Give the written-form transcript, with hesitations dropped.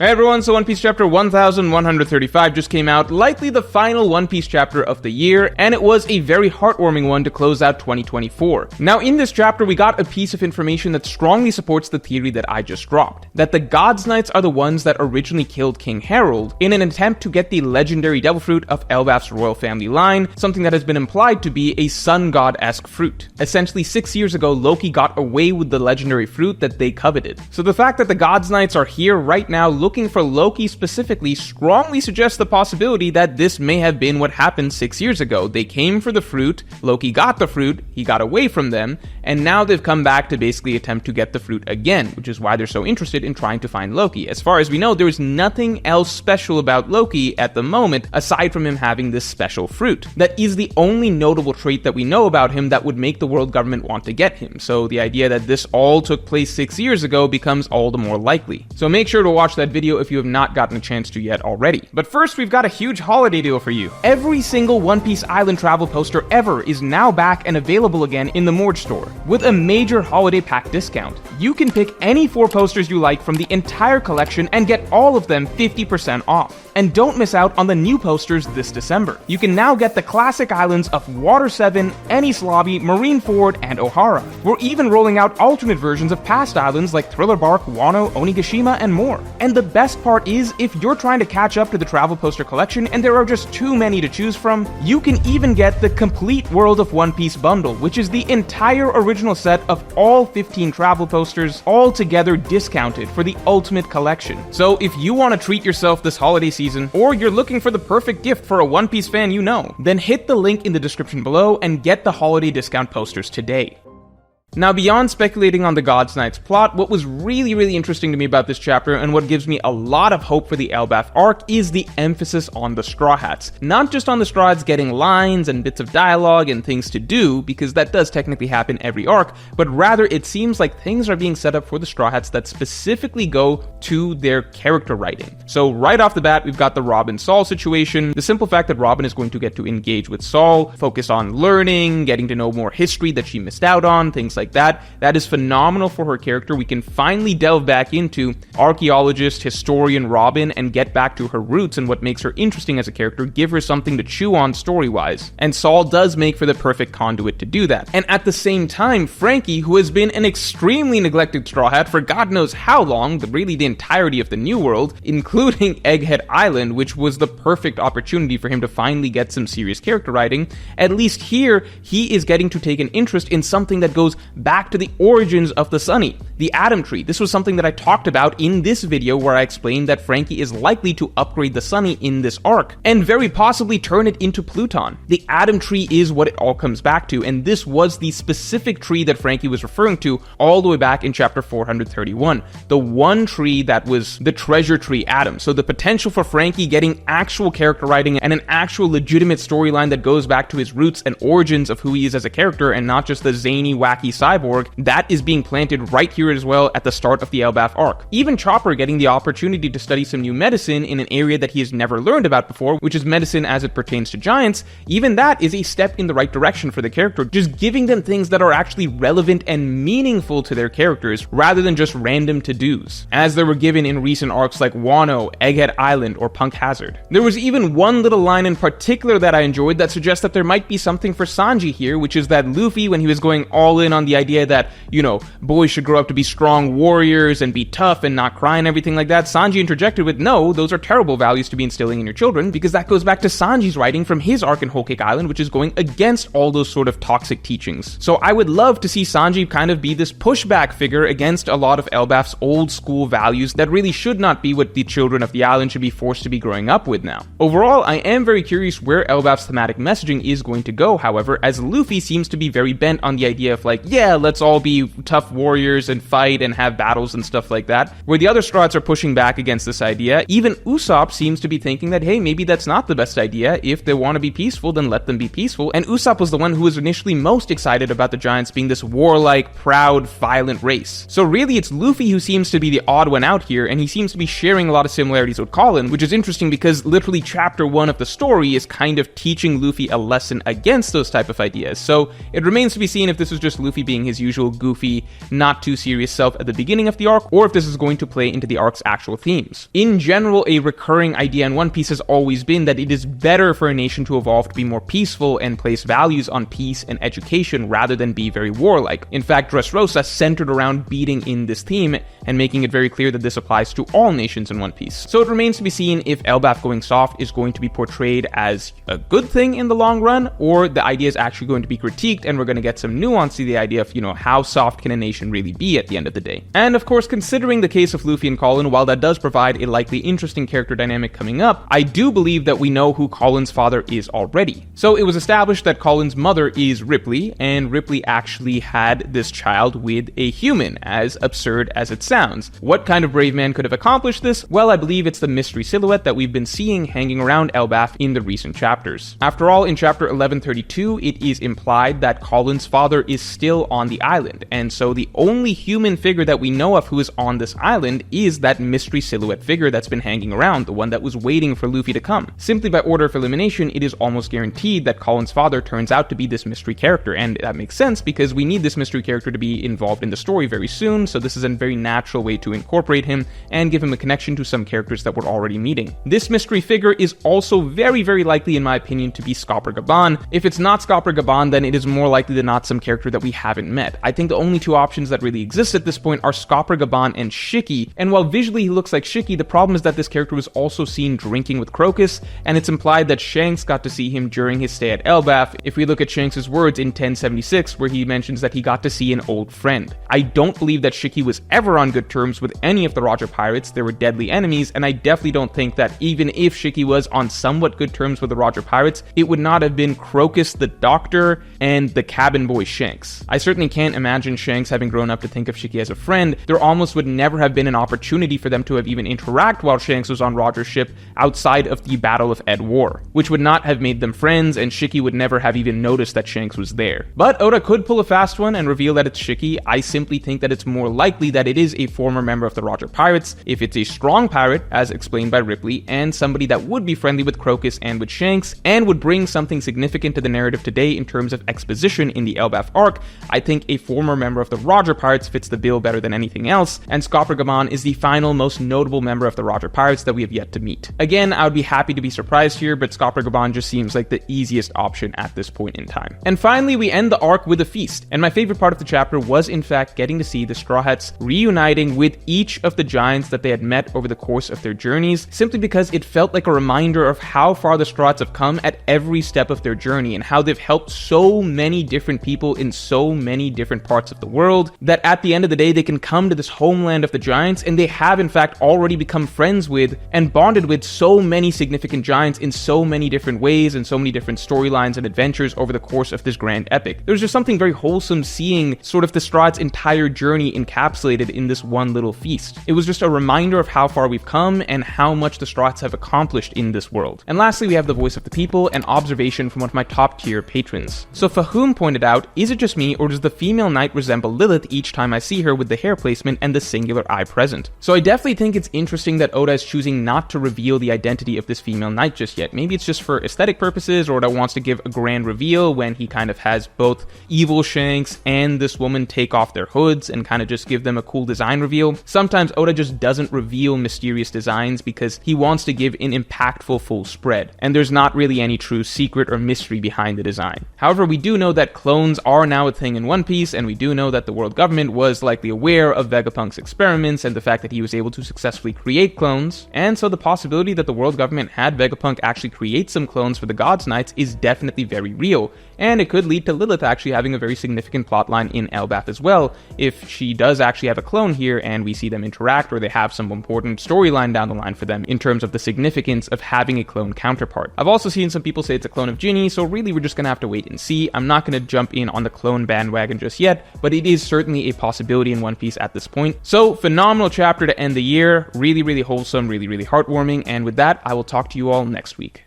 Hey everyone, so One Piece chapter 1135 just came out, likely the final One Piece chapter of the year, and it was a very heartwarming one to close out 2024. Now in this chapter we got a piece of information that strongly supports the theory that I just dropped, that the Gods Knights are the ones that originally killed King Harold in an attempt to get the legendary devil fruit of Elbaf's royal family line, something that has been implied to be a sun god-esque fruit. Essentially 6 years ago Loki got away with the legendary fruit that they coveted. So the fact that the Gods Knights are here right now looking for Loki specifically strongly suggests the possibility that this may have been what happened 6 years ago. They came for the fruit, Loki got the fruit, he got away from them, and now they've come back to basically attempt to get the fruit again, which is why they're so interested in trying to find Loki. As far as we know, there is nothing else special about Loki at the moment aside from him having this special fruit. That is the only notable trait that we know about him that would make the world government want to get him. So the idea that this all took place 6 years ago becomes all the more likely. So make sure to watch that video if you have not gotten a chance to yet already. But first, we've got a huge holiday deal for you. Every single One Piece Island travel poster ever is now back and available again in the Morge store, with a major holiday pack discount. You can pick any 4 posters you like from the entire collection and get all of them 50% off. And don't miss out on the new posters this December. You can now get the classic islands of Water 7, Enies Lobby, Marineford, and Ohara. We're even rolling out alternate versions of past islands like Thriller Bark, Wano, Onigashima, and more. And the best part is, if you're trying to catch up to the travel poster collection and there are just too many to choose from, you can even get the complete World of One Piece bundle, which is the entire original set of all 15 travel posters, all together discounted for the ultimate collection. So if you want to treat yourself this holiday season, or you're looking for the perfect gift for a One Piece fan you know, then hit the link in the description below and get the holiday discount posters today. Now, beyond speculating on the Gods Knights plot, what was really interesting to me about this chapter, and what gives me a lot of hope for the Elbaf arc, is the emphasis on the Straw Hats. Not just on the Straw Hats getting lines and bits of dialogue and things to do, because that does technically happen every arc, but rather it seems like things are being set up for the Straw Hats that specifically go to their character writing. So right off the bat, we've got the Robin-Saul situation, the simple fact that Robin is going to get to engage with Saul, focus on learning, getting to know more history that she missed out on, things like that. That is phenomenal for her character. We can finally delve back into archaeologist, historian Robin and get back to her roots and what makes her interesting as a character, give her something to chew on story-wise. And Saul does make for the perfect conduit to do that. And at the same time, Franky, who has been an extremely neglected Straw Hat for God knows how long, really the entirety of the New World, including Egghead Island, which was the perfect opportunity for him to finally get some serious character writing, at least here, he is getting to take an interest in something that goes back to the origins of the Sunny, the Atom Tree. This was something that I talked about in this video where I explained that Franky is likely to upgrade the Sunny in this arc, and very possibly turn it into Pluton. The Atom Tree is what it all comes back to, and this was the specific tree that Franky was referring to all the way back in chapter 431. The one tree that was the treasure tree Atom. So the potential for Franky getting actual character writing and an actual legitimate storyline that goes back to his roots and origins of who he is as a character, and not just the zany, wacky cyborg, that is being planted right here as well at the start of the Elbaf arc. Even Chopper getting the opportunity to study some new medicine in an area that he has never learned about before, which is medicine as it pertains to giants, even that is a step in the right direction for the character, just giving them things that are actually relevant and meaningful to their characters, rather than just random to-dos, as they were given in recent arcs like Wano, Egghead Island, or Punk Hazard. There was even one little line in particular that I enjoyed that suggests that there might be something for Sanji here, which is that Luffy, when he was going all in on the idea that, you know, boys should grow up to be strong warriors and be tough and not cry and everything like that, Sanji interjected with, no, those are terrible values to be instilling in your children, because that goes back to Sanji's writing from his arc in Whole Cake Island, which is going against all those sort of toxic teachings. So I would love to see Sanji kind of be this pushback figure against a lot of Elbaf's old school values that really should not be what the children of the island should be forced to be growing up with now. Overall, I am very curious where Elbaf's thematic messaging is going to go, however, as Luffy seems to be very bent on the idea of like, yeah, let's all be tough warriors and fight and have battles and stuff like that, where the other Straw Hats are pushing back against this idea. Even Usopp seems to be thinking that, hey, maybe that's not the best idea. If they want to be peaceful, then let them be peaceful. And Usopp was the one who was initially most excited about the Giants being this warlike, proud, violent race. So really, it's Luffy who seems to be the odd one out here, and he seems to be sharing a lot of similarities with Colin, which is interesting because literally chapter 1 of the story is kind of teaching Luffy a lesson against those type of ideas. So it remains to be seen if this is just Luffy being his usual goofy, not too serious self at the beginning of the arc, or if this is going to play into the arc's actual themes. In general, a recurring idea in One Piece has always been that it is better for a nation to evolve to be more peaceful and place values on peace and education rather than be very warlike. In fact, Dressrosa centered around beating in this theme and making it very clear that this applies to all nations in One Piece. So it remains to be seen if Elbaf going soft is going to be portrayed as a good thing in the long run, or the idea is actually going to be critiqued and we're going to get some nuance to the idea of, how soft can a nation really be at the end of the day. And of course, considering the case of Luffy and Colin, while that does provide a likely interesting character dynamic coming up, I do believe that we know who Colin's father is already. So it was established that Colin's mother is Ripley, and Ripley actually had this child with a human, as absurd as it sounds. What kind of brave man could have accomplished this? Well, I believe it's the mystery silhouette that we've been seeing hanging around Elbaf in the recent chapters. After all, in chapter 1132, it is implied that Colin's father is still on the island, and so the only human figure that we know of who is on this island is that mystery silhouette figure that's been hanging around, the one that was waiting for Luffy to come. Simply by order of elimination, it is almost guaranteed that Colin's father turns out to be this mystery character, and that makes sense because we need this mystery character to be involved in the story very soon, so this is a very natural way to incorporate him and give him a connection to some characters that we're already meeting. This mystery figure is also very, very likely, in my opinion, to be Scopper Gaban. If it's not Scopper Gaban, then it is more likely than not some character that we haven't met. I think the only two options that really exist at this point are Scopper Gaban and Shiki, and while visually he looks like Shiki, the problem is that this character was also seen drinking with Crocus, and it's implied that Shanks got to see him during his stay at Elbaf, if we look at Shanks' words in 1076, where he mentions that he got to see an old friend. I don't believe that Shiki was ever on good terms with any of the Roger Pirates. They were deadly enemies, and I definitely don't think that even if Shiki was on somewhat good terms with the Roger Pirates, it would not have been Crocus the Doctor and the cabin boy Shanks. I certainly can't imagine Shanks having grown up to think of Shiki as a friend. There almost would never have been an opportunity for them to have even interact while Shanks was on Roger's ship outside of the Battle of Ed War, which would not have made them friends, and Shiki would never have even noticed that Shanks was there. But Oda could pull a fast one and reveal that it's Shiki. I simply think that it's more likely that it is a former member of the Roger Pirates, if it's a strong pirate, as explained by Ripley, and somebody that would be friendly with Crocus and with Shanks, and would bring something significant to the narrative today in terms of exposition in the Elbaf arc. I think a former member of the Roger Pirates fits the bill better than anything else, and Scopper Gaban is the final, most notable member of the Roger Pirates that we have yet to meet. Again, I would be happy to be surprised here, but Scopper Gaban just seems like the easiest option at this point in time. And finally, we end the arc with a feast, and my favorite part of the chapter was in fact getting to see the Straw Hats reuniting with each of the giants that they had met over the course of their journeys, simply because it felt like a reminder of how far the Straw Hats have come at every step of their journey, and how they've helped so many different people in so many different parts of the world, that at the end of the day they can come to this homeland of the giants, and they have in fact already become friends with and bonded with so many significant giants in so many different ways and so many different storylines and adventures over the course of this grand epic. There's just something very wholesome seeing sort of the Straw Hats' entire journey encapsulated in this one little feast. It was just a reminder of how far we've come and how much the Straw Hats have accomplished in this world. And lastly, we have the voice of the people, an observation from one of my top tier patrons. So Fahum pointed out, is it just me, or does the female knight resemble Lilith each time I see her with the hair placement and the singular eye present? So I definitely think it's interesting that Oda is choosing not to reveal the identity of this female knight just yet. Maybe it's just for aesthetic purposes, or Oda wants to give a grand reveal when he kind of has both evil Shanks and this woman take off their hoods and kind of just give them a cool design reveal. Sometimes Oda just doesn't reveal mysterious designs because he wants to give an impactful full spread, and there's not really any true secret or mystery behind the design. However, we do know that clones are now a thing in One Piece, and we do know that the world government was likely aware of Vegapunk's experiments and the fact that he was able to successfully create clones, and so the possibility that the world government had Vegapunk actually create some clones for the Gods Knights is definitely very real, and it could lead to Lilith actually having a very significant plotline in Elbaf as well, if she does actually have a clone here and we see them interact, or they have some important storyline down the line for them in terms of the significance of having a clone counterpart. I've also seen some people say it's a clone of Ginny, so really we're just gonna have to wait and see. I'm not gonna jump in on the clone bandwagon just yet, but it is certainly a possibility in One Piece at this point. So phenomenal chapter to end the year, really, really wholesome, really, really heartwarming, and with that, I will talk to you all next week.